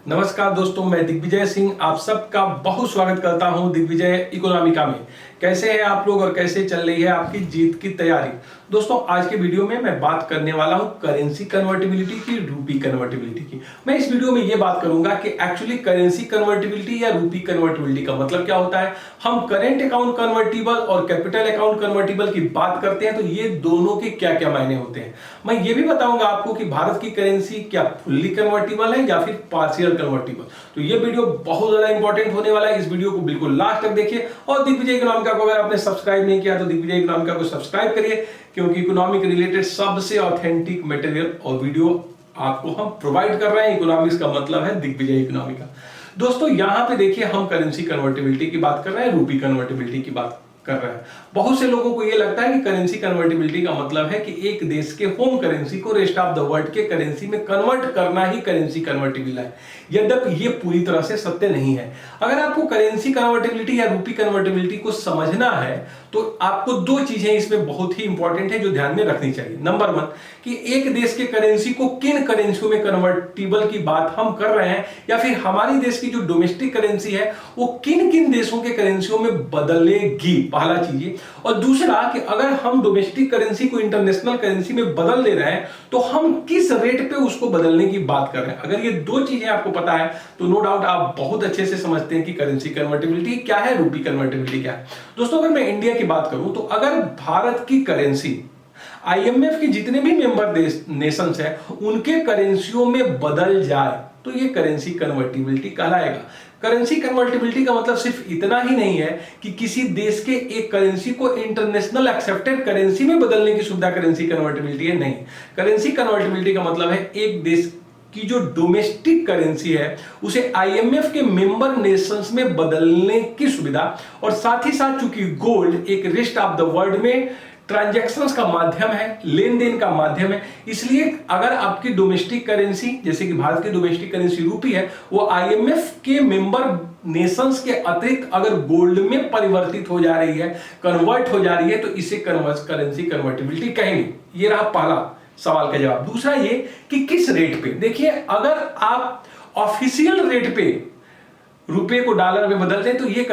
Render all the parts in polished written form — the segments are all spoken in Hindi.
नमस्कार दोस्तों, मैं दिग्विजय सिंह आप सबका बहुत स्वागत करता हूं दिग्विजय इकोनॉमिका में। कैसे हैं आप लोग और कैसे चल रही है आपकी जीत की तैयारी। दोस्तों आज के वीडियो में मैं बात करने वाला हूं करेंसी कन्वर्टिबिलिटी की, रूपी कन्वर्टिबिलिटी की। मैं इस वीडियो में ये बात करूंगा कि एक्चुअली करेंसी कन्वर्टिबिलिटी या रूपी कन्वर्टिबिलिटी का मतलब क्या होता है। हम करेंट अकाउंट कन्वर्टिबल और कैपिटल अकाउंट कन्वर्टिबल की बात करते हैं तो ये दोनों के क्या क्या मायने होते हैं। मैं ये भी बताऊंगा आपको कि भारत की करेंसी क्या फुल्ली कन्वर्टिबल है या फिर पार्शियल कन्वर्टिबल। तो ये वीडियो बहुत ज्यादा इंपॉर्टेंट होने वाला है, इस वीडियो को बिल्कुल लास्ट तक देखिए। और दिग्विजय इकोनॉमिका को अगर आपने सब्सक्राइब नहीं किया तो दिग्विजय इकोनॉमिका को सब्सक्राइब करिए, क्योंकि इकोनॉमिक रिलेटेड सबसे ऑथेंटिक मटेरियल और वीडियो आपको हम प्रोवाइड कर रहे हैं। इकोनॉमिक्स का मतलब है दिग्विजय इकोनॉमिका। दोस्तों यहां पे देखिए हम करेंसी कन्वर्टिबिलिटी की बात कर रहे हैं, रूपी कन्वर्टिबिलिटी की बात कर रहे हैं। बहुत से लोगों को यह लगता है कि करेंसी कन्वर्टिबिलिटी का मतलब है कि एक देश के होम करेंसी को रेस्ट ऑफ द वर्ल्ड के करेंसी में कन्वर्ट करना ही करेंसी कन्वर्टिबल है। यद्यपि यह पूरी तरह से सत्य नहीं है। अगर आपको करेंसी कन्वर्टिबिलिटी या रूपी कन्वर्टिबिलिटी को समझना है तो आपको दो चीजें इसमें बहुत ही इंपॉर्टेंट है जो ध्यान में रखनी चाहिए। नंबर वन, कि एक देश के करेंसी को किन करेंसियों में कन्वर्टिबल की बात हम कर रहे हैं, या फिर हमारी देश की जो डोमेस्टिक करेंसी है वो किन किन देशों के करेंसियों में बदलेगी, पहला चीज। और दूसरा कि अगर हम डोमेस्टिक करेंसी को इंटरनेशनल करेंसी में बदल ले रहे हैं तो हम किस रेट पे उसको बदलने की बात कर रहे हैं। अगर ये दो चीजें आपको पता है तो नो डाउट आप बहुत अच्छे से समझते हैं कि करेंसी कन्वर्टिबिलिटी क्या है, रूपी कन्वर्टिबिलिटी क्या है। दोस्तों अगर मैं इंडिया की बात करूं तो अगर भारत की करेंसी आईएमएफ के जितने भी मेंबर देश नेशंस हैं उनके करेंसियों में बदल जाए तो ये करेंसी कन्वर्टिबिलिटी कहलाएगा। करेंसी कन्वर्टिबिलिटी का मतलब सिर्फ इतना ही नहीं है कि किसी देश के एक करेंसी को इंटरनेशनल एक्सेप्टेड करेंसी में बदलने की सुविधा करेंसी कन्वर्टिबिलिटी है, नहीं। करेंसी कन्वर्टिबिलिटी का मतलब है एक देश की जो डोमेस्टिक करेंसी है उसे आईएमएफ के मेंबर नेशंस में बदलने की सुविधा। और साथ ही साथ चूंकि गोल्ड एक रेस्ट ऑफ द वर्ल्ड में ट्रांजैक्शंस का माध्यम है, लेन देन का माध्यम है, इसलिए अगर आपकी डोमेस्टिक करेंसी जैसे कि भारत की डोमेस्टिक करेंसी रूपी है वो आईएमएफ के मेंबर नेशंस के अतिरिक्त अगर गोल्ड में परिवर्तित हो जा रही है, कन्वर्ट हो जा रही है, तो इसे करेंसी कन्वर्टिबिलिटी कहेंगे। ये रहा पहला सवाल का जवाब। दूसरा ये कि किस रेट पे। देखिए अगर आप ऑफिशियल रेट पे रुपए को डॉलर में बदलते हैं तो ये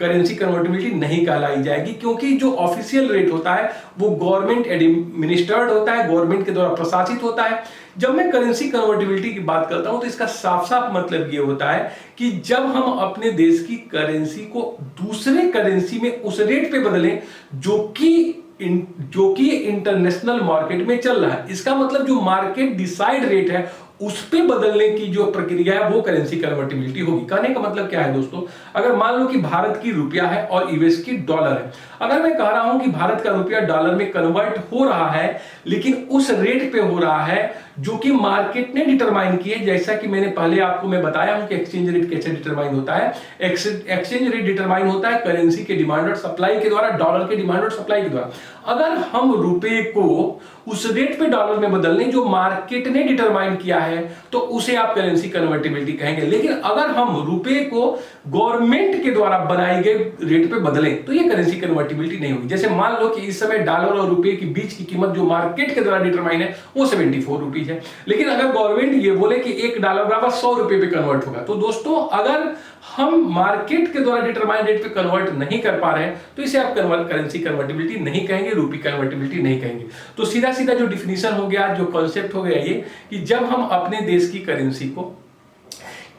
करेंसी कन्वर्टिबिलिटी नहीं कहलाई जाएगी, क्योंकि जो ऑफिशियल रेट होता है वो गवर्नमेंट एडमिनिस्ट्रेटेड होता है, गवर्नमेंट के द्वारा प्रशासित होता है। जब मैं करेंसी कन्वर्टिबिलिटी की बात करता हूं तो इसका साफ साफ मतलब ये होता है कि जब हम अपने देश की करेंसी को दूसरे करेंसी में उस रेट पे बदलें जो कि इंटरनेशनल मार्केट में चल रहा है। इसका मतलब जो मार्केट डिसाइड रेट है उस पे बदलने की जो प्रक्रिया है वो करेंसी कन्वर्टिबिलिटी होगी। कहने का मतलब क्या है दोस्तों, अगर मान लो कि भारत की रुपया है और यूएस की डॉलर है। अगर मैं कह रहा हूं कि भारत का रुपया डॉलर में कन्वर्ट हो रहा है लेकिन उस रेट पे हो रहा है जो कि मार्केट ने डिटरमाइन की है, जैसा कि मैंने पहले आपको मैं बताया हूं कि एक्सचेंज रेट कैसे डिटरमाइन होता है। एक्सचेंज रेट डिटरमाइन होता है करेंसी के डिमांड और सप्लाई के द्वारा, डॉलर के डिमांड और सप्लाई के द्वारा। अगर हम रुपए को उस रेट पे डॉलर में बदल लें जो मार्केट ने डिटरमाइन किया है तो उसे आप करेंसी कन्वर्टिबिलिटी कहेंगे। लेकिन अगर हम रुपए को गवर्नमेंट के द्वारा बनाए गए रेट पे बदलें तो ये करेंसी कन्वर्टिबिलिटी नहीं होगी। जैसे मान लो कि इस समय डॉलर और रुपए के बीच की कीमत जो मार्केट के द्वारा डिटरमाइन है वो 74 रुपीज है, लेकिन अगर गवर्नमेंट ये बोले कि $1 बराबर 100 रुपए पे कन्वर्ट होगा, तो दोस्तों अगर हम मार्केट के द्वारा डिटरमाइन रेट पे कन्वर्ट नहीं कर पा रहे हैं तो इसे आप करेंसी कन्वर्टिबिलिटी नहीं कहेंगे, रूपी कन्वर्टिबिलिटी नहीं कहेंगे। तो सीधा सीधा जो डिफिनीशन हो गया, जो कॉन्सेप्ट हो गया ये कि जब हम अपने देश की करेंसी को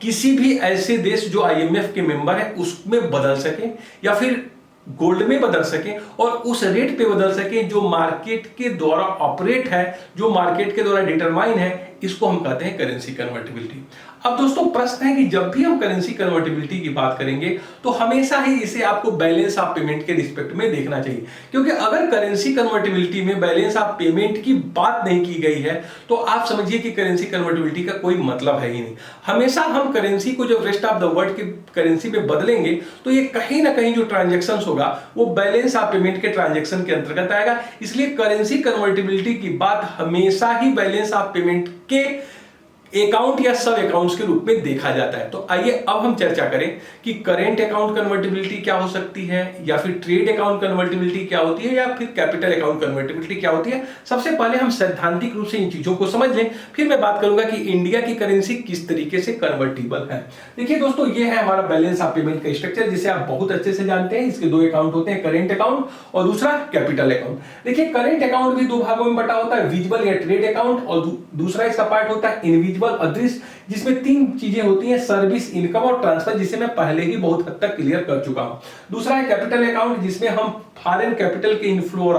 किसी भी ऐसे देश जो आईएमएफ के मेंबर है उसमें बदल सके या फिर गोल्ड में बदल सके और उस रेट पे बदल सके जो मार्केट के द्वारा ऑपरेट है, जो मार्केट के द्वारा डिटरमाइन है, इसको हम कहते हैं करेंसी कन्वर्टिबिलिटी। अब दोस्तों प्रश्न है कि जब भी हम करेंसी कन्वर्टिबिलिटी की बात करेंगे तो हमेशा ही इसे आपको बैलेंस ऑफ पेमेंट के रिस्पेक्ट में देखना चाहिए, क्योंकि अगर करेंसी कन्वर्टिबिलिटी में बैलेंस ऑफ पेमेंट की बात नहीं की गई है तो आप समझिए कि करेंसी कन्वर्टिबिलिटी का कोई मतलब है ही नहीं। हमेशा हम करेंसी को जब रेस्ट ऑफ द वर्ल्ड की करेंसी में बदलेंगे तो ये कहीं ना कहीं जो ट्रांजेक्शन होगा वो बैलेंस ऑफ पेमेंट के ट्रांजेक्शन के अंतर्गत आएगा। इसलिए करेंसी कन्वर्टिबिलिटी की बात हमेशा ही बैलेंस ऑफ पेमेंट के अकाउंट या सब अकाउंट्स के रूप में देखा जाता है। तो आइए अब हम चर्चा करें कि करेंट अकाउंट कन्वर्टिबिलिटी क्या हो सकती है, या फिर ट्रेड अकाउंट कन्वर्टिबिलिटी क्या होती है, या फिर कैपिटल अकाउंट कन्वर्टिबिलिटी क्या होती है। सबसे पहले हम सैद्धांतिक रूप से इन चीजों को समझ लें, फिर मैं बात करूंगा कि इंडिया की करेंसी किस तरीके से कन्वर्टिबल है। देखिए दोस्तों, ये है हमारा बैलेंस ऑफ पेमेंट का स्ट्रक्चर, जिसे आप बहुत अच्छे से जानते हैं। इसके दो अकाउंट होते हैं, करेंट अकाउंट और दूसरा कैपिटल अकाउंट। देखिए, करेंट अकाउंट भी दो भागों में बटा होता है, विजिबल या ट्रेड अकाउंट, और दूसरा इसका पार्ट होता है इनविजिबल अदृश्य, जिसमें तीन चीजें होती हैं, सर्विस, इनकम और ट्रांसफर, जिसे मैं पहले ही बहुत हद तक क्लियर कर चुका हूं। दूसरा है कैपिटल अकाउंट, जिसमें हम फॉरेन कैपिटल के इनफ्लो और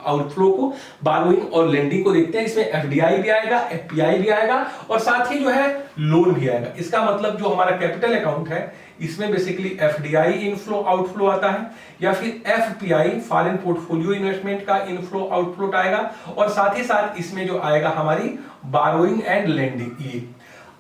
आउटफ्लो को, बारोइंग और लेंडिंग को देखते हैं। इसमें एफडीआई भी आएगा, एफपीआई भी आएगा और साथ ही जो है लोन भी आएगा। इसका मतलब जो हमारा कैपिटल अकाउंट है, इसमें बेसिकली एफडीआई इनफ्लो आउटफ्लो आता है, या फिर एफपीआई फॉरेन पोर्टफोलियो इन्वेस्टमेंट का इनफ्लो आउटफ्लो आएगा, और साथ ही साथ इसमें जो आएगा हमारी बारोइंग एंड लेंडिंग।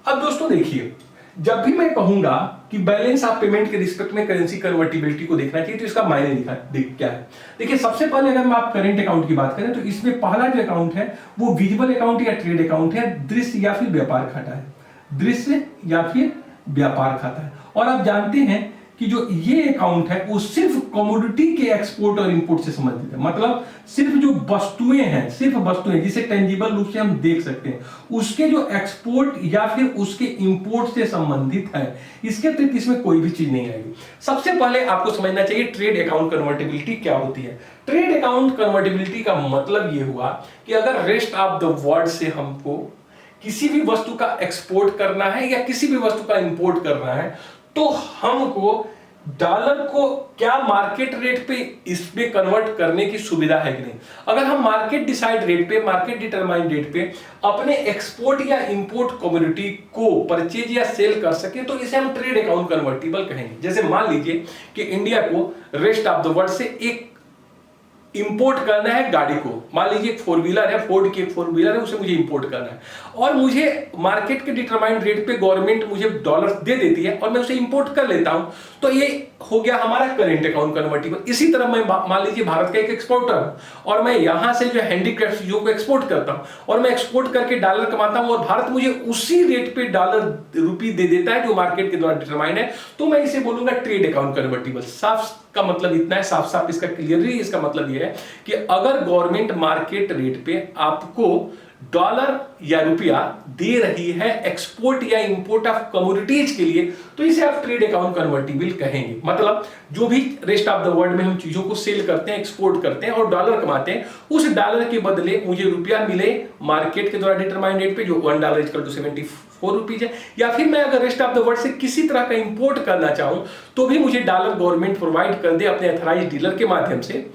अब दोस्तों देखिए, जब भी मैं कहूंगा कि बैलेंस ऑफ पेमेंट के रिस्पेक्ट में करेंसी कन्वर्टिबिलिटी को देखना चाहिए, तो इसका मायने क्या है। देखिए, सबसे पहले अगर आप करेंट अकाउंट की बात करें, तो इसमें पहला जो अकाउंट है वो विजिबल अकाउंट या ट्रेड अकाउंट है, दृश्य या फिर व्यापार खाता है, दृश्य या फिर व्यापार खाता है। और आप जानते हैं कि जो ये अकाउंट है वो सिर्फ कमोडिटी के एक्सपोर्ट और इंपोर्ट से संबंधित है। मतलब सिर्फ जो वस्तुएं हैं, सिर्फ वस्तुएं जिसे टेंजिबल रूप से हम देख सकते हैं, उसके जो एक्सपोर्ट या फिर उसके इंपोर्ट से संबंधित है। इसके अतिरिक्त इसमें कोई भी चीज नहीं आएगी। सबसे पहले आपको समझना चाहिए ट्रेड अकाउंट कन्वर्टिबिलिटी क्या होती है। ट्रेड अकाउंट कन्वर्टिबिलिटी का मतलब ये हुआ कि अगर रेस्ट ऑफ द वर्ल्ड से हमको किसी भी वस्तु का एक्सपोर्ट करना है या किसी भी वस्तु का इंपोर्ट करना है, तो हमको डॉलर को क्या मार्केट रेट पे इसमें कन्वर्ट करने की सुविधा है कि नहीं। अगर हम मार्केट डिसाइड रेट पे, मार्केट डिटरमाइंड रेट पे अपने एक्सपोर्ट या इंपोर्ट कमोडिटी को परचेज या सेल कर सके, तो इसे हम ट्रेड अकाउंट कन्वर्टिबल कहेंगे। जैसे मान लीजिए कि इंडिया को रेस्ट ऑफ द वर्ल्ड से एक इंपोर्ट करना है गाड़ी को, मान लीजिए एक फोर व्हीलर है, फोर्ड की एक फोर व्हीलर है, उसे मुझे इंपोर्ट करना है, और मुझे मार्केट के डिटरमाइंड रेट पे गवर्नमेंट मुझे डॉलर दे देती है और मैं उसे इंपोर्ट कर लेता हूं, तो ये हो गया हमारा करेंट अकाउंट कन्वर्टिबल। इसी तरह मैं मान लीजिए भारत का एक एक्सपोर्टर हूं और मैं यहां से जो हैंडीक्राफ्ट चीजों को एक्सपोर्ट करता हूं और मैं एक्सपोर्ट करके डॉलर कमाता हूं, और भारत मुझे उसी रेट पे डॉलर रुपी दे देता है जो मार्केट के द्वारा डिटरमाइंड है, तो मैं इसे बोलूंगा ट्रेड अकाउंट कन्वर्टिबल। साफ का मतलब इतना है, साफ साफ इसका क्लियरली इसका मतलब यह है कि अगर गवर्नमेंट मार्केट रेट पे आपको डॉलर या रुपया दे रही है एक्सपोर्ट या इंपोर्ट ऑफ कमोडिटीज के लिए, तो इसे आप ट्रेड अकाउंट कन्वर्टिबल कहेंगे। मतलब जो भी रेस्ट ऑफ द वर्ल्ड में हम चीजों को सेल करते हैं, एक्सपोर्ट करते हैं और डॉलर कमाते हैं, उस डॉलर के बदले मुझे रुपया मिले मार्केट के द्वारा डिटरमाइंड रेट पे, जो $1 = 74 रुपीज है। या फिर मैं अगर रेस्ट ऑफ द वर्ल्ड से किसी तरह का इंपोर्ट करना चाहूं, तो भी मुझे डॉलर गवर्नमेंट प्रोवाइड कर दे अपने अथराइज्ड डीलर के माध्यम से,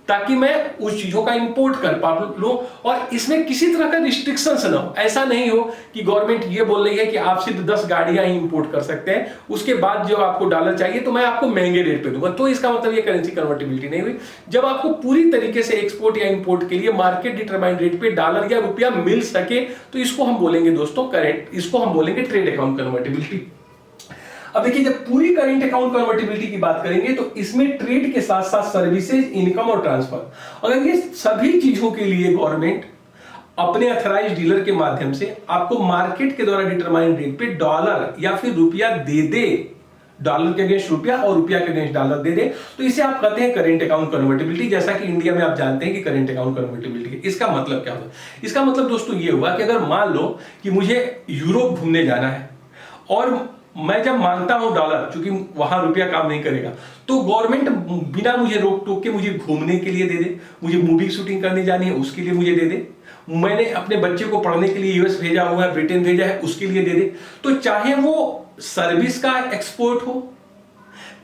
ताकि मैं उस चीजों का इंपोर्ट कर पा लूं, और इसमें किसी तरह का रिस्ट्रिक्शंस ना हो। ऐसा नहीं हो कि गवर्नमेंट ये बोल रही है कि आप सिर्फ 10 गाड़ियां ही इंपोर्ट कर सकते हैं, उसके बाद जो आपको डॉलर चाहिए तो मैं आपको महंगे रेट पे दूंगा, तो इसका मतलब ये करेंसी कन्वर्टिबिलिटी नहीं हुई। जब आपको पूरी तरीके से एक्सपोर्ट या इंपोर्ट के लिए मार्केट डिटरमाइंड रेट पे डॉलर या रुपया मिल सके, तो इसको हम बोलेंगे दोस्तों करेंट, इसको हम बोलेंगे ट्रेड अकाउंट कन्वर्टिबिलिटी। अब देखिए, जब पूरी करेंट अकाउंट कन्वर्टिबिलिटी की बात करेंगे, तो इसमें ट्रेड के साथ साथ सर्विसेज, इनकम और ट्रांसफर, अगर ये सभी चीजों के लिए गवर्नमेंट अपने अथराइज्ड डीलर के माध्यम से आपको मार्केट के द्वारा डिटरमाइंड रेट पे डॉलर या फिर रुपया दे दे, डॉलर के अगेंस्ट रुपया और रुपया के अगेंस्ट डॉलर दे दे, तो इसे आप कहते हैं करेंट अकाउंट कन्वर्टिबिलिटी। जैसा कि इंडिया में आप जानते हैं कि करेंट अकाउंट कन्वर्टिबिलिटी, इसका मतलब क्या हुआ? इसका मतलब दोस्तों ये हुआ कि अगर मान लो कि मुझे यूरोप घूमने जाना है और मैं जब मांगता हूं डॉलर, क्योंकि वहां रुपया काम नहीं करेगा, तो गवर्नमेंट बिना मुझे रोक टोक के मुझे घूमने के लिए दे दे, मुझे मूवी शूटिंग करने जानी है उसके लिए मुझे दे दे, मैंने अपने बच्चे को पढ़ने के लिए यूएस भेजा हुआ है, ब्रिटेन भेजा है, उसके लिए दे दे। तो चाहे वो सर्विस का एक्सपोर्ट हो,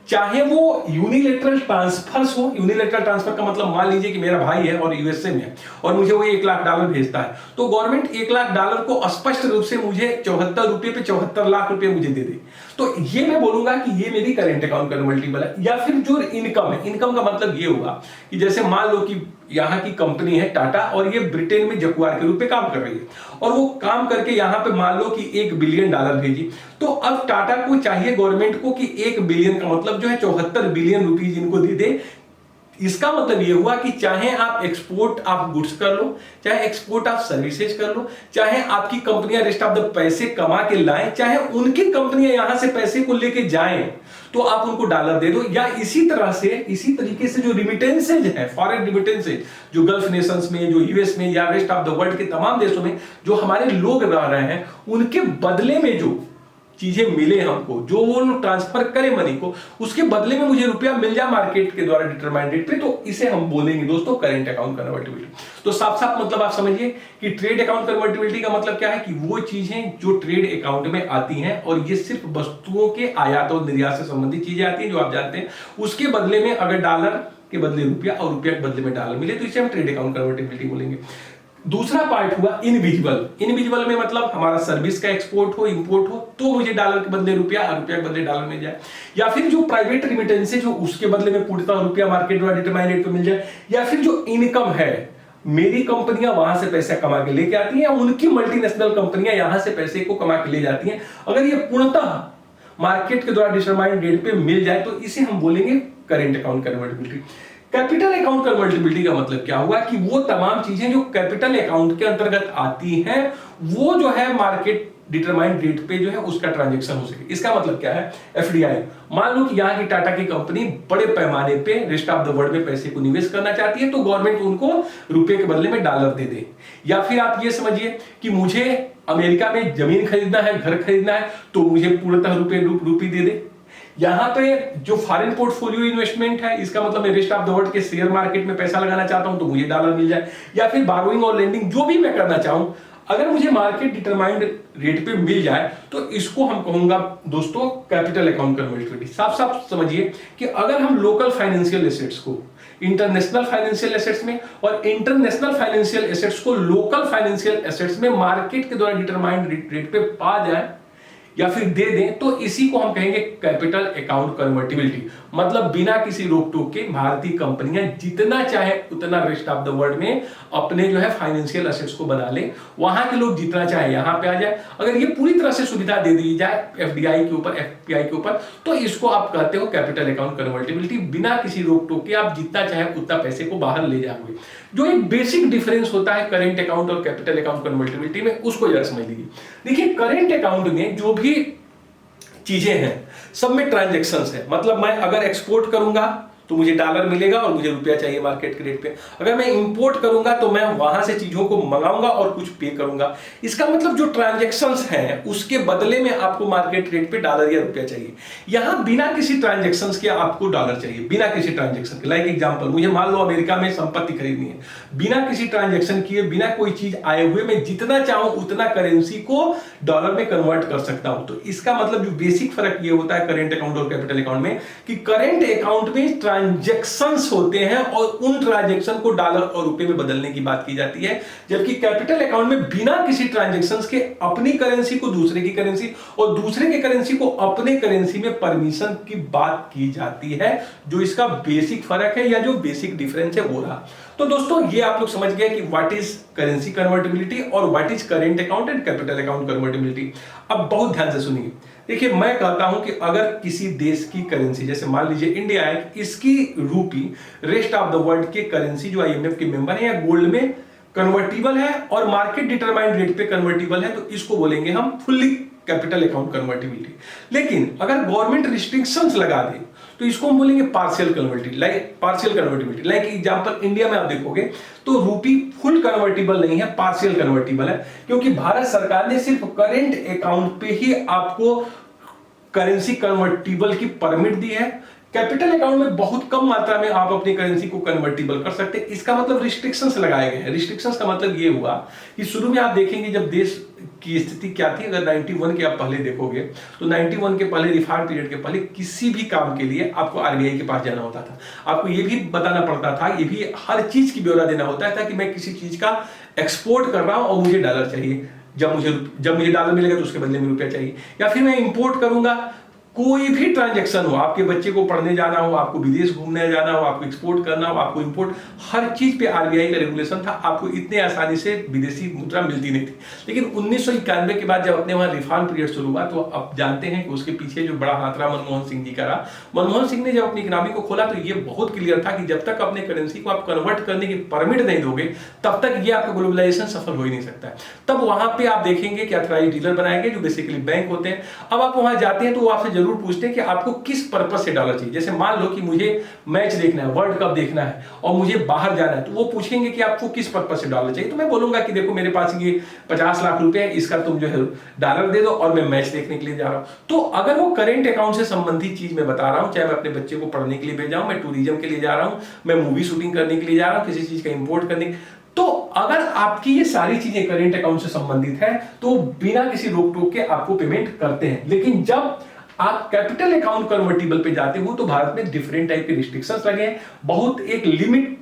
चाहे वो यूनिलेटरल ट्रांसफर्स हो। यूनिलेटरल ट्रांसफर का मतलब मान लीजिए कि मेरा भाई है और यूएसए में है और मुझे वो $1,00,000 भेजता है, तो गवर्नमेंट $1,00,000 को स्पष्ट रूप से मुझे 74 रुपए पे 74 लाख रुपए मुझे दे दे, तो ये मैं बोलूंगा कि ये मेरी करेंट अकाउंट कन्वर्टिबल है। या फिर जो इनकम है, इनकम का मतलब ये हुआ कि जैसे मान लो कि यहाँ की कंपनी है टाटा और ये ब्रिटेन में जगुआर के रूप में काम कर रही है, और वो काम करके यहाँ पे मान लो कि $1 बिलियन भेजी, तो अब टाटा को चाहिए गवर्नमेंट को कि $1 बिलियन का मतलब जो है 74 बिलियन रुपीज इनको दे दे इसका मतलब ये हुआ कि चाहे आप एक्सपोर्ट ऑफ गुड्स कर लो, चाहे एक्सपोर्ट ऑफ सर्विसेज कर लो, चाहे आपकी कंपनियां रेस्ट ऑफ द पैसे कमा के लाएं, चाहे उनकी कंपनियां यहां से पैसे को लेके जाएं, तो आप उनको डॉलर दे दो। या इसी तरीके से जो रिमिटेंसेज है, फॉरेन रिमिटेंसेज जो गल्फ नेशंस में, जो यूएस में या रेस्ट ऑफ द वर्ल्ड के तमाम देशों में जो हमारे लोग रह रहे हैं, उनके बदले में जो चीजें मिले हमको, जो वो लोग ट्रांसफर करें मनी को, उसके बदले में मुझे रुपया मिल जाए मार्केट के द्वारा डिटरमाइंड रेट पे, तो इसे हम बोलेंगे दोस्तों करेंट अकाउंट कन्वर्टिबिलिटी। तो साफ साफ मतलब आप समझिए कि ट्रेड अकाउंट कन्वर्टिबिलिटी का मतलब क्या है कि वो चीजें जो ट्रेड अकाउंट में आती हैं, और ये सिर्फ वस्तुओं के आयात और निर्यात से संबंधित चीजें आती हैं जो आप जानते हैं, उसके बदले में अगर डॉलर के बदले रुपया और रुपया के बदले में डॉलर मिले, तो इसे हम ट्रेड अकाउंट कन्वर्टिबिलिटी बोलेंगे। दूसरा पार्ट हुआ इनविजिबल में मतलब हमारा सर्विस का एक्सपोर्ट हो, इंपोर्ट हो, तो मुझे डॉलर के बदले रुपया और रुपया के बदले डॉलर मिल जाए। या फिर जो प्राइवेट रिमिटेंसेज हो, उसके बदले में पूर्णतः रुपया मार्केट द्वारा डिटरमाइंड रेट पे मिल जाए। या फिर जो इनकम है, मेरी कंपनियां वहां से पैसा कमा के लेके आती हैं, उनकी मल्टीनेशनल कंपनियां यहां से पैसे को कमा के ले जाती हैं, अगर ये पूर्णतः मार्केट के द्वारा डिटरमाइंड रेट पे मिल जाए, तो इसे हम बोलेंगे current account convertibility. Capital account convertibility का मतलब क्या हुआ कि वो तमाम चीजें जो कैपिटल अकाउंट के अंतर्गत आती हैं, वो जो है मार्केट डिटरमाइंड रेट पे जो है उसका ट्रांजैक्शन हो सके। इसका मतलब क्या है? एफडीआई, मान लो कि यहाँ की टाटा की कंपनी बड़े पैमाने पे रेस्ट ऑफ द वर्ल्ड में पैसे को निवेश करना चाहती है, तो गवर्नमेंट उनको रुपए के बदले में डॉलर दे दे। या फिर आप ये समझिए कि मुझे अमेरिका में जमीन खरीदना है, घर खरीदना है, तो मुझे पूर्णतः रुपये दे दे। यहां पे जो फॉरेन पोर्टफोलियो इन्वेस्टमेंट है, इसका मतलब मैं रेस्ट ऑफ द वर्ल्ड के शेयर मार्केट में पैसा लगाना चाहता हूं, तो मुझे डॉलर मिल जाए। या फिर बारोइंग और लेंडिंग जो भी मैं करना चाहूं, अगर मुझे मार्केट डिटरमाइंड रेट पे मिल जाए, तो इसको हम कहूंगा दोस्तों कैपिटल अकाउंट कन्वर्टिबिलिटी। साफ साफ समझिए कि अगर हम लोकल फाइनेंशियल एसेट्स को इंटरनेशनल फाइनेंशियल एसेट्स में और इंटरनेशनल फाइनेंशियल एसेट्स को लोकल फाइनेंशियल एसेट्स में मार्केट के द्वारा डिटरमाइंड रेट पे पा जाए या फिर दे दें, तो इसी को हम कहेंगे कैपिटल अकाउंट कन्वर्टिबिलिटी। मतलब बिना किसी रोक टोक के भारतीय कंपनियां जितना चाहे उतना रेस्ट ऑफ द वर्ल्ड में अपने जो है फाइनेंशियल एसेट्स को बना ले, वहां के लोग जितना चाहे यहां पे आ जाए। अगर ये पूरी तरह से सुविधा दे दी जाए एफडीआई के ऊपर, एफपीआई के ऊपर, तो इसको आप कहते हो कैपिटल अकाउंट कन्वर्टिबिलिटी। बिना किसी रोक टोक के आप जितना चाहे उतना पैसे को बाहर ले जाओगे। जो एक बेसिक डिफरेंस होता है करेंट अकाउंट और कैपिटल अकाउंट कन्वर्टिबिलिटी में, उसको जरा समझ लीजिए। देखिए करेंट अकाउंट में जो भी चीजें हैं सब में ट्रांजैक्शंस है। मतलब मैं अगर एक्सपोर्ट करूंगा तो मुझे डॉलर मिलेगा और मुझे रुपया चाहिए मार्केट के रेट पे। अगर मैं इंपोर्ट करूंगा तो मैं वहां से चीजों को मंगाऊंगा और कुछ पे करूंगा। इसका मतलब जो ट्रांजैक्शंस हैं उसके बदले में आपको मार्केट रेट पे डॉलर या रुपया चाहिए। यहां बिना किसी ट्रांजैक्शंस के आपको डॉलर चाहिए, बिना किसी ट्रांजैक्शन के। लाइक एग्जांपल, मुझे मान लो अमेरिका में संपत्ति खरीदनी है, बिना किसी ट्रांजैक्शन किए, बिना कोई चीज आए हुए मैं जितना चाहूं उतना करेंसी को डॉलर में कन्वर्ट कर सकता हूं। तो इसका मतलब जो बेसिक फर्क ये होता है करेंट अकाउंट और कैपिटल अकाउंट में, कि करेंट अकाउंट में ट्रांजैक्शंस होते हैं और उन ट्रांजैक्शन को डॉलर और रुपए में बदलने की बात की जाती है। जबकि कैपिटल अकाउंट में बिना किसी ट्रांजैक्शंस के अपनी करेंसी को दूसरे की करेंसी और दूसरे की करेंसी को अपने करेंसी में परमिशन की बात की जाती है। जो इसका बेसिक फर्क है या जो बेसिक डिफरेंस है वो रहा। तो दोस्तों ये आप लोग समझ गए कि व्हाट इज करेंसी कन्वर्टिबिलिटी और what is current account and capital account convertibility. अब बहुत ध्यान से सुनिए। देखिए मैं कहता हूं कि अगर किसी देश की करेंसी, जैसे मान लीजिए इंडिया है, इसकी रूपी रेस्ट ऑफ द वर्ल्ड के करेंसी जो आईएमएफ के मेंबर है या गोल्ड में कन्वर्टिबल है और मार्केट डिटरमाइंड रेट पे कन्वर्टिबल है, तो इसको बोलेंगे हम फुल्ली कैपिटल अकाउंट कन्वर्टिबिलिटी। लेकिन अगर गवर्नमेंट रिस्ट्रिक्शंस लगा दे तो इसको हम बोलेंगे partial convertibility. Like example, India में आप देखोगे तो रूपी फुल कन्वर्टिबल नहीं है, पार्शियल कन्वर्टिबल है, क्योंकि भारत सरकार ने सिर्फ करेंट अकाउंट पे ही आपको करेंसी कन्वर्टिबल की परमिट दी है। कैपिटल अकाउंट में बहुत कम मात्रा में आप अपनी करेंसी को कन्वर्टिबल कर सकते हैं। इसका मतलब रिस्ट्रिक्शंस लगाए गए हैं। रिस्ट्रिक्शंस का मतलब ये हुआ कि शुरू में आप देखेंगे जब देश की स्थिति क्या थी, अगर 91 के आप पहले देखोगे तो 91 के पहले, रिफॉर्म पीरियड के पहले, किसी भी काम के लिए आपको आरबीआई के पास जाना होता था। आपको ये भी बताना पड़ता था, ये भी हर चीज की ब्यौरा देना होता था कि मैं किसी चीज का एक्सपोर्ट कर रहा हूं और मुझे डॉलर चाहिए। जब मुझे डॉलर मिलेगा तो उसके बदले में रुपया चाहिए। या फिर मैं इंपोर्ट करूंगा, कोई भी ट्रांजैक्शन हो, आपके बच्चे को पढ़ने जाना हो, आपको विदेश घूमने जाना हो, आपको एक्सपोर्ट करना हो, आपको इंपोर्ट, हर चीज पे आरबीआई का रेगुलेशन था। आपको इतने आसानी से विदेशी मुद्रा मिलती नहीं थी। लेकिन 1991 के बाद जब अपने वहां रिफॉर्म पीरियड शुरू हुआ, तो आप जानते हैं कि उसके पीछे जो बड़ा हाथ रहा मनमोहन सिंह जी का रहा। मनमोहन सिंह ने जब अपनी इकोनॉमी को खोला, तो ये बहुत क्लियर था कि जब तक अपने करेंसी को आप कन्वर्ट करने की परमिट नहीं दोगे, तब तक ये आपका ग्लोबलाइजेशन सफल हो ही नहीं सकता है। तब वहां पे आप देखेंगे कि ऑथराइज्ड डीलर बनाए गए, जो बेसिकली बैंक होते हैं। अब आप वहां जाते हैं तो वो आपसे जरूर पूछते हैं कि आपको किस पर्पस से डॉलर चाहिए। जैसे मान लो कि मुझे मैच देखना है, वर्ल्ड कप देखना है और मुझे बाहर जाना है, तो वो पूछेंगे कि आपको किस पर्पस से डॉलर चाहिए। तो मैं बोलूंगा कि देखो मेरे पास ये 50 लाख रुपए है, इसका तुम जो है डॉलर दे दो और मैं मैच देखने के लिए जा रहा हूं। तो अगर वो करेंट अकाउंट से संबंधित चीज मैं बता रहा हूं, चाहे मैं अपने बच्चे को पढ़ने के लिए भेज रहा हूं, मैं टूरिज्म के लिए जा रहा हूं, मैं मूवी शूटिंग करने के लिए जा रहा हूं, किसी चीज का इंपोर्ट करने, तो अगर आपकी ये सारी चीजें करेंट अकाउंट से संबंधित है, तो बिना किसी रोक टोक के आपको पेमेंट करते हैं। लेकिन जब आप कैपिटल अकाउंट कन्वर्टिबल पे जाते हो, तो भारत में डिफरेंट टाइप के रिस्ट्रिक्शंस लगे हैं। बहुत एक लिमिट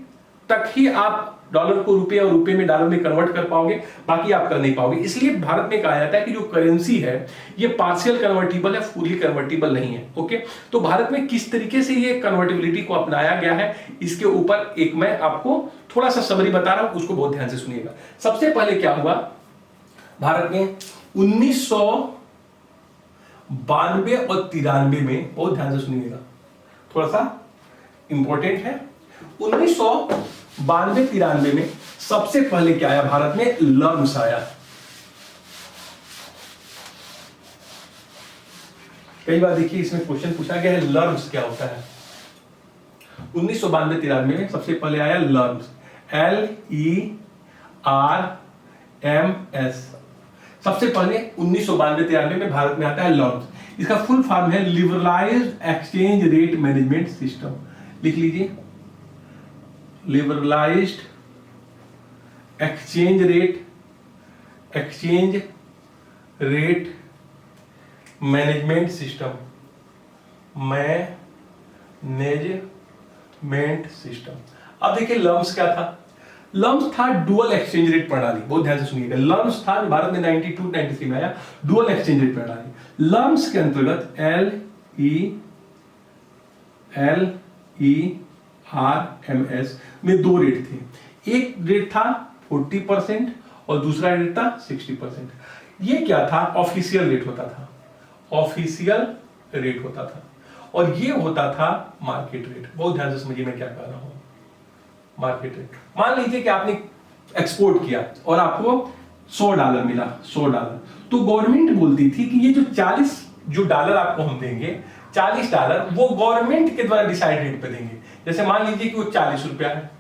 तक ही आप डॉलर को रुपए और रुपए में डॉलर में कन्वर्ट कर पाओगे, बाकी आप कर नहीं पाओगे। इसलिए भारत में कहा जाता है कि जो करेंसी है ये पार्शियल कन्वर्टिबल है, फुली कन्वर्टिबल नहीं है। ओके, तो भारत में किस तरीके से ये कन्वर्टिबिलिटी को अपनाया गया है, इसके ऊपर एक मैं आपको थोड़ा सा समरी बता रहा हूं, उसको बहुत ध्यान से सुनिएगा। सबसे पहले क्या हुआ, भारत में 1992 और 93 में, बहुत ध्यान से सुनिएगा, थोड़ा सा इंपॉर्टेंट है। 1992-93 में सबसे पहले क्या आया भारत में, लर्म्स आया। कई बार देखिए इसमें क्वेश्चन पूछा गया है लर्म्स क्या होता है। 1992-93 में सबसे पहले आया लर्म्स, LERMS। सबसे पहले 1992-93 में भारत में आता है लर्म्स। इसका फुल फॉर्म है liberalised exchange rate management system. लिख लीजिए, liberalised exchange rate management system, management system. अब देखिए लर्म्स क्या था। लर्म्स था डुअल एक्सचेंज रेट प्रणाली। बहुत ध्यान से सुनिएगा, लर्म्स था भारत में 92-93 में आया, डुअल एक्सचेंज रेट प्रणाली। लर्म्स के अंतर्गत LERMS में दो रेट थे। एक रेट था 40% और दूसरा रेट था 60%। ये क्या था, ऑफिशियल रेट होता था, ऑफिशियल रेट होता था, और ये होता था मार्केट रेट। बहुत ध्यान से समझिए मैं क्या कह रहा हूं, मार्केट रेट। मान लीजिए कि आपने एक्सपोर्ट किया और आपको $100 मिला, $100, तो गवर्नमेंट बोलती थी कि ये जो 40 जो डॉलर आपको हम देंगे, $40 वो गवर्नमेंट के द्वारा डिसाइड रेट पे देंगे। जैसे मान लीजिए कि वो 40 रुपया है,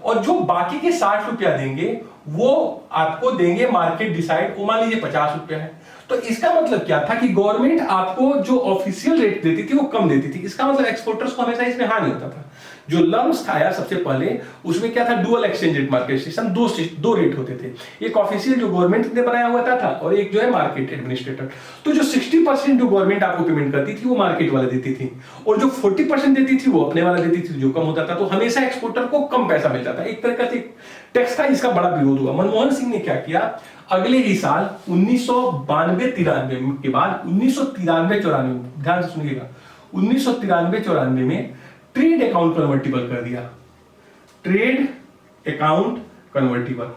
और जो बाकी के 60 रुपया देंगे वो आपको देंगे मार्केट डिसाइड, वो मान लीजिए 50 रुपया है। तो इसका मतलब क्या था कि गवर्नमेंट आपको जो ऑफिशियल रेट देती थी वो कम देती थी। इसका मतलब एक्सपोर्टर्स को हमेशा इसमें हानि होता था। जो लर्म्स था यार सबसे पहले, उसमें क्या था, dual exchange rate market system, दो रेट होते थे। एक ऑफिशियल जो गवर्नमेंट ने बनाया हुआ था और एक जो है मार्केट एडमिनिस्ट्रेटर। तो जो 60% जो गवर्नमेंट आपको पेमेंट करती थी वो मार्केट वाले देती थी, और जो 40% देती थी वो अपने वाला देती थी, जो कम होता था। तो हमेशा एक्सपोर्टर को कम पैसा मिलता था। एक तरह से टैक्स था, इसका बड़ा विरोध हुआ। मनमोहन सिंह ने क्या किया, अगले ही साल 1992-93 के बाद 1993-94, ध्यान से सुनिएगा, 1993-94 में ट्रेड अकाउंट कन्वर्टिबल कर दिया। ट्रेड अकाउंट कन्वर्टिबल,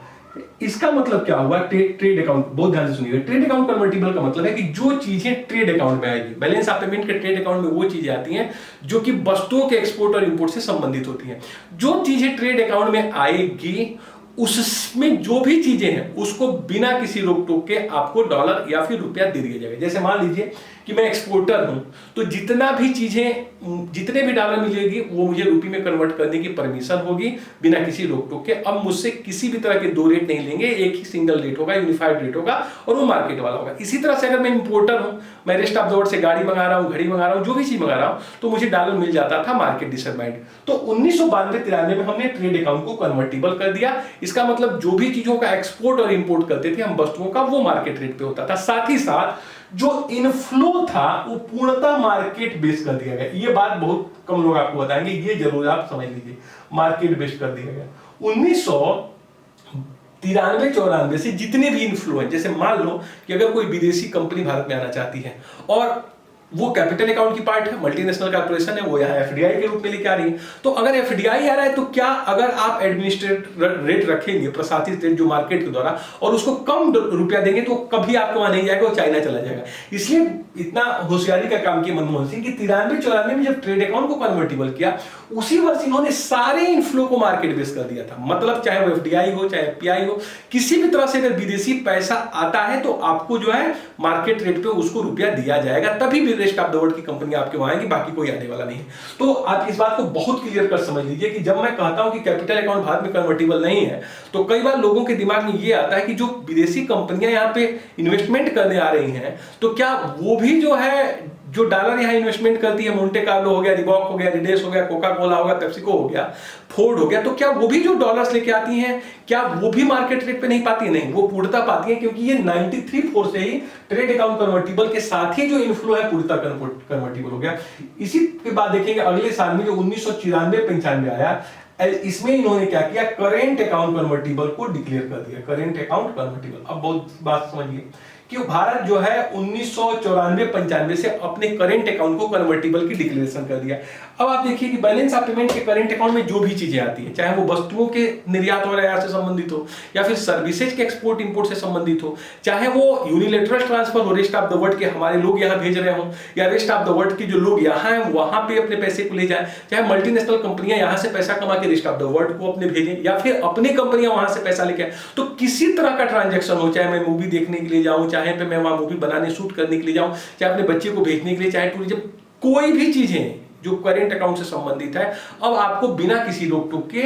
इसका मतलब क्या हुआ, ट्रेड अकाउंट, बहुत ध्यान से सुनिएगा, ट्रेड अकाउंट कन्वर्टिबल का मतलब है कि जो चीजें ट्रेड अकाउंट में आएगी, बैलेंस ऑफ पेमेंट के ट्रेड अकाउंट में वो चीजें आती हैं जो कि वस्तुओं के एक्सपोर्ट और इंपोर्ट से संबंधित होती हैं। जो चीजें ट्रेड अकाउंट में आएगी उसमें जो भी चीजें हैं उसको बिना किसी रोक टोक के आपको डॉलर या फिर रुपया दे दिया जाएगा। जैसे मान लीजिए कि मैं एक्सपोर्टर हूं, तो जितना भी चीजें, जितने भी डॉलर मिलेगी वो मुझे रुपये में कन्वर्ट करने की परमिशन होगी बिना किसी रोक टोक के। अब मुझसे किसी भी तरह के दो रेट नहीं लेंगे, एक ही सिंगल रेट होगा, यूनिफाइड रेट होगा, और वो मार्केट वाला होगा। इसी तरह से अगर मैं इंपोर्टर हूं, मैं रेस्ट ऑफ द वर्ल्ड से गाड़ी मंगा रहा हूं, घड़ी मंगा रहा हूं, जो भी चीज मंगा रहा हूं, तो मुझे डॉलर मिल जाता था मार्केट डिटरमाइंड। तो 1992-93 में हमने ट्रेड अकाउंट को कन्वर्टिबल कर दिया। इसका मतलब जो भी चीजों का एक्सपोर्ट और इंपोर्ट करते थे हम वस्तुओं का, वो मार्केट रेट पे होता था। साथ ही साथ जो इनफ्लो था वो पूर्णतः मार्केट बेस्ड कर दिया गया। ये बात बहुत कम लोग आपको बताएंगे, ये जरूर आप समझ लीजिए, मार्केट बेस्ड कर दिया गया। 1993-94 से जितने भी इनफ्लो हैं, जैसे मान लो कि अगर कोई विदेशी कंपनी भारत में आना चाहती है और वो कैपिटल अकाउंट की पार्ट है, मल्टीनेशनल कॉर्पोरेशन है, वो यहाँ एफडीआई के रूप में लेके आ रही है। तो अगर एफडीआई आ रहा है तो क्या अगर आप एडमिनिस्ट्रेट रेट रखेंगे, प्रशासित रेट जो मार्केट के द्वारा, और उसको कम रुपया देंगे तो कभी आपके वहां नहीं जाएगा, वो चाइना चला जाएगा। इसलिए इतना होशियारी का काम किया मनमोहन सिंह कि 93-94 में जब ट्रेड अकाउंट को कन्वर्टिबल किया, उसी वर्ष इन्होंने सारे इनफ्लो को मार्केट बेस कर दिया था। मतलब चाहे वो एफडीआई हो चाहे एफपीआई हो, किसी भी तरह से अगर विदेशी पैसा आता है तो आपको जो है मार्केट रेट पे उसको रुपया दिया जाएगा, तभी भी रेस्ट ऑफ द वर्ल्ड की कंपनी आपके वहां आएगी, बाकी कोई आने वाला नहीं है। तो आप इस बात को बहुत क्लियर कर समझ लीजिए कि जब मैं कहता हूं कि कैपिटल अकाउंट भारत में कन्वर्टिबल नहीं है, तो कई बार लोगों के दिमाग में ये आता है कि जो विदेशी कंपनियां यहाँ पे इन्वेस्टमेंट करने आ रही हैं, तो क्या वो भी जो है जो डॉलर यहाँ इन्वेस्टमेंट करती है, मोंटे कार्लो हो गया, रिबॉक हो गया, रिडेस हो गया, कोका कोला हो गया, पेप्सिको हो गया, फोर्ड हो गया, तो क्या वो भी जो डॉलर्स लेके आती हैं, क्या वो भी मार्केट रेट पे नहीं पाती है? नहीं, वो पूर्णता पाती है, क्योंकि ये 93-4 से ही ट्रेड अकाउंट कन्वर्टिबल के साथ ही जो इनफ्लो है पूर्णता कन्वर्टिबल हो गया। इसी के बाद देखेंगे अगले साल में जो 1994-95 आया, इसमें इन्होंने क्या किया, करेंट अकाउंट कन्वर्टिबल को डिक्लेयर कर दिया, करेंट अकाउंट कन्वर्टिबल। अब बहुत बात समझिए कि भारत जो है 1994-95 से अपने करेंट अकाउंट को कन्वर्टिबल की डिक्लेरेशन कर दिया। अब आप देखिए कि बैलेंस ऑफ पेमेंट के करेंट अकाउंट में जो भी चीजें आती हैं, चाहे वो वस्तुओं के निर्यात और आयात से संबंधित हो, या फिर सर्विसेज के एक्सपोर्ट इंपोर्ट से संबंधित हो, चाहे वो यूनिलेटरल ट्रांसफर हो, रेस्ट ऑफ द वर्ल्ड के हमारे लोग यहाँ भेज रहे हो, या रेस्ट ऑफ द वर्ल्ड के जो लोग यहाँ हैं वहां पे अपने पैसे को ले जाए, चाहे मल्टीनेशनल कंपनियां यहाँ से पैसा कमा के रेस्ट ऑफ द वर्ल्ड को अपने भेजें, या फिर अपनी कंपनियां वहां से पैसा लेके आए, तो किसी तरह का ट्रांजेक्शन हो, चाहे मैं मूवी देखने के लिए जाऊं, चाहे मैं वहां मूवी बनाने शूट करने के लिए जाऊं, चाहे अपने बच्चे को भेजने के लिए, चाहे टूरिज्म, कोई भी चीजें जो करेंट अकाउंट से संबंधित है, अब आपको बिना किसी रोक टोक के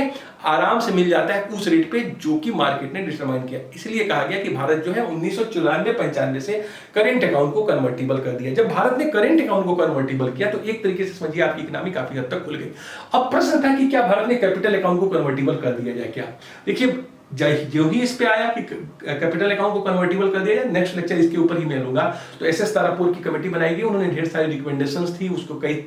आराम से मिल जाता है उस रेट पे जो कि मार्केट ने डिटरमाइन किया। इसलिए कहा गया कि भारत जो है 1994-95 से करेंट अकाउंट को कन्वर्टिबल कर दिया। जब भारत ने करेंट अकाउंट को कन्वर्टिबल किया तो एक तरीके से समझिए आपकी इकोनॉमी काफी हद तक खुल गई। अब प्रश्न था कि क्या भारत ने कैपिटल अकाउंट को कन्वर्टिबल कर दिया जाए क्या? देखिए, जो ही इस पे आया कि कैपिटल अकाउंट को कन्वर्टिबल कर दिया जाए, नेक्स्ट लेक्चर इसके ऊपर ही मैं लूंगा। तो एसएस तारापुर की कमेटी बनाई गई, उन्होंने ढेर सारी रिकमेंडेशंस थी, उसको कई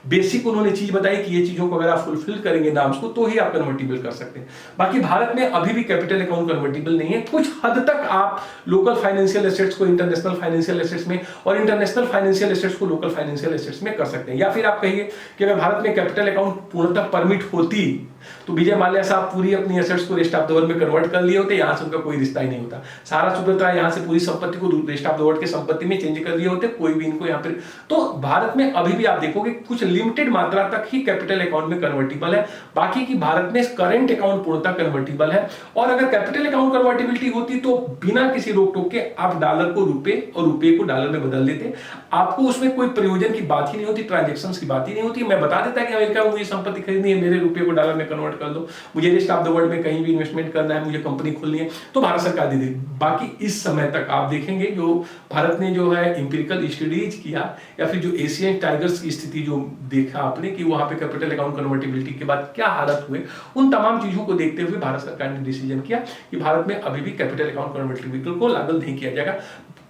बेसिक उन्होंने चीज बताई कि ये चीजों को अगर आप फुलफिल करेंगे नाम्स को तो ही आप कन्वर्टिबल कर सकते हैं। बाकी भारत में अभी भी कैपिटल अकाउंट कन्वर्टिबल नहीं है। कुछ हद तक आप लोकल फाइनेंशियल एसेट्स को इंटरनेशनल फाइनेंशियल एसेट्स में और इंटरनेशनल फाइनेंशियल एसेट्स को लोकल फाइनेंशियल एसेट्स में कर सकते हैं। या फिर आप कहिए कि अगर भारत में कैपिटल अकाउंट पूर्णतः परमिट होती तो विजय माल्या साहब पूरी अपनी एसेट्स को रेस्ट ऑफ द वर्ल्ड में कन्वर्ट कर लिए होते, यहां से उनका कोई रिश्ता ही नहीं होता। सारा सुब्रता यहां से पूरी संपत्ति को रेस्ट ऑफ द वर्ल्ड की संपत्ति में चेंज कर दिए होते, कोई भी इनको यहां पर। तो भारत में अभी भी आप देखोगे कुछ लिमिटेड मात्रा तक ही कैपिटल अकाउंट में कन्वर्टिबल है, बाकी की भारत में करंट अकाउंट पूर्णतः कन्वर्टिबल है। और अगर कैपिटल अकाउंट कन्वर्टिबिलिटी होती तो बिना किसी रोक टोक के आप डॉलर को रुपए और रुपए को डॉलर में बदल देते, आपको उसमें कोई प्रयोजन की बात ही नहीं होती, ट्रांजेक्शंस की बात ही नहीं होती। मैं बता देता कि अमेरिका में मुझे संपत्ति खरीदनी है, मेरे रुपए को डॉलर में कन्वर्ट कर दो, मुझे रेस्ट ऑफ द वर्ल्ड में कहीं भी इन्वेस्टमेंट करना है, मुझे कंपनी खोलनी है, तो भारत सरकार दे देगी। बाकी इस समय तक आप देखेंगे जो भारत ने जो है इंपिरिकल स्टडीज किया या फिर जो एशियन टाइगर्स की स्थिति जो देखा आपने कि वहां पे कैपिटल अकाउंट कन्वर्टिबिलिटी के बाद क्या हालत हुए, उन तमाम चीजों को देखते हुए भारत सरकार ने डिसीजन किया कि भारत में अभी भी कैपिटल अकाउंट कन्वर्टिबिलिटी को लागू नहीं किया जाएगा।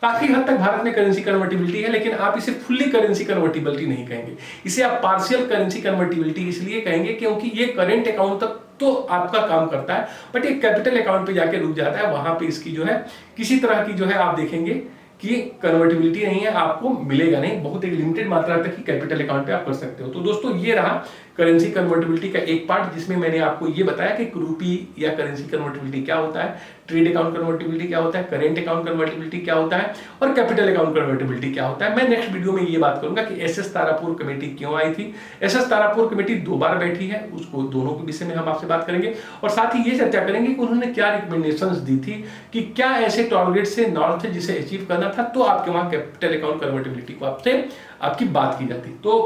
काफी हद तक भारत में करेंसी कन्वर्टिबिलिटी है, लेकिन आप इसे फुल्ली करेंसी कन्वर्टिबिलिटी नहीं कहेंगे, इसे आप पार्शियल करेंसी कन्वर्टिबिलिटी इसलिए कहेंगे क्योंकि ये करेंट अकाउंट तक तो आपका काम करता है, बट एक कैपिटल अकाउंट पे जाके रुक जाता है, वहां पे इसकी जो है किसी तरह की जो है आप देखेंगे कि कन्वर्टिबिलिटी नहीं है, आपको मिलेगा नहीं, बहुत एक लिमिटेड मात्रा तक ही कैपिटल अकाउंट पे आप कर सकते हो। तो दोस्तों ये रहा करेंसी कन्वर्टिबिलिटी का एक पार्ट, जिसमें मैंने आपको ये बताया कि रूपी या करेंसी कन्वर्टिबिलिटी क्या होता है, ट्रेड अकाउंट कन्वर्टिबिलिटी क्या होता है, करेंट अकाउंट कन्वर्टिबिलिटी क्या होता है और कैपिटल अकाउंट कन्वर्टिबिलिटी क्या होता है। मैं नेक्स्ट वीडियो में ये बात करूंगा कि एसएस तारापुर कमेटी क्यों आई थी। एसएस तारापुर कमेटी 2 बार बैठी है, उसको दोनों के विषय में हम आपसे बात करेंगे और साथ ही ये चर्चा करेंगे कि उन्होंने क्या रिकमेंडेशंस दी थी कि क्या ऐसे टारगेट से नॉर्थ है जिसे अचीव करना था, तो आपके वहां कैपिटल अकाउंट कन्वर्टिबिलिटी को आपसे आपकी बात की जाती। तो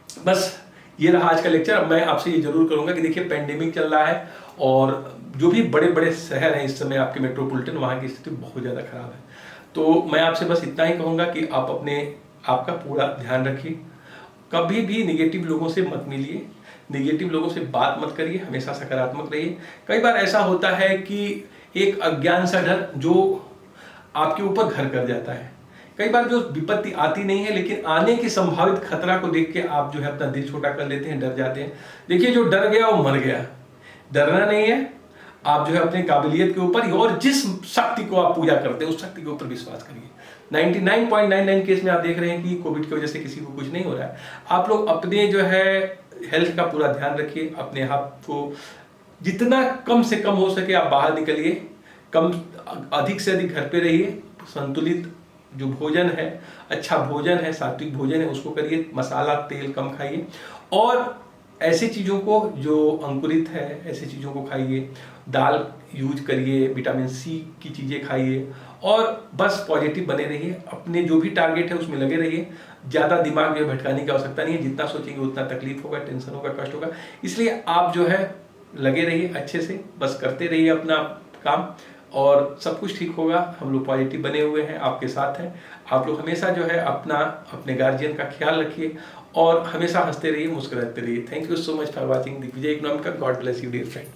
बस ये रहा आज का लेक्चर। अब मैं आपसे ये जरूर करूंगा कि देखिए पेंडेमिक चल रहा है और जो भी बड़े बड़े शहर हैं इस समय आपके मेट्रोपॉलिटन, वहाँ की स्थिति बहुत ज़्यादा खराब है। तो मैं आपसे बस इतना ही कहूँगा कि आप आपका पूरा ध्यान रखिए, कभी भी निगेटिव लोगों से मत मिलिए, निगेटिव लोगों से बात मत करिए, हमेशा सकारात्मक रहिए। कई बार ऐसा होता है कि एक अज्ञान सा डर जो आपके ऊपर घर कर जाता है, कई बार जो विपत्ति आती नहीं है लेकिन आने की संभावित खतरा को देख के आप जो है अपना दिल छोटा कर लेते हैं, डर जाते हैं। देखिए जो डर गया वो मर गया, डरना नहीं है, आप जो है अपने काबिलियत के ऊपर ही और जिस शक्ति को आप पूजा करते हैं उस शक्ति के ऊपर विश्वास करिए। 99.99 केस में आप देख रहे हैं कि कोविड की वजह से किसी को कुछ नहीं हो रहा है। आप लोग अपने जो है हेल्थ का पूरा ध्यान रखिए, अपने आप को जितना कम से कम हो सके आप बाहर निकलिए, अधिक से अधिक घर पे रहिए, संतुलित जो भोजन है, अच्छा भोजन है, सात्विक भोजन है उसको करिए, मसाला तेल कम खाइए और ऐसी चीज़ों को जो अंकुरित है ऐसी चीज़ों को खाइए, दाल यूज करिए, विटामिन सी की चीज़ें खाइए और बस पॉजिटिव बने रहिए। अपने जो भी टारगेट है उसमें लगे रहिए। ज़्यादा दिमाग जो भटकाने की आवश्यकता नहीं है, जितना सोचेंगे उतना तकलीफ होगा, टेंशन होगा, कष्ट होगा। इसलिए आप जो है लगे रहिए अच्छे से, बस करते रहिए अपना काम और सब कुछ ठीक होगा। हम लोग पॉजिटिव बने हुए हैं, आपके साथ हैं। आप लोग हमेशा जो है अपने गार्जियन का ख्याल रखिए और हमेशा हंसते रहिए, मुस्कुराते रहिए। Thank you so much for watching Digvijay Economica. God bless you dear friend.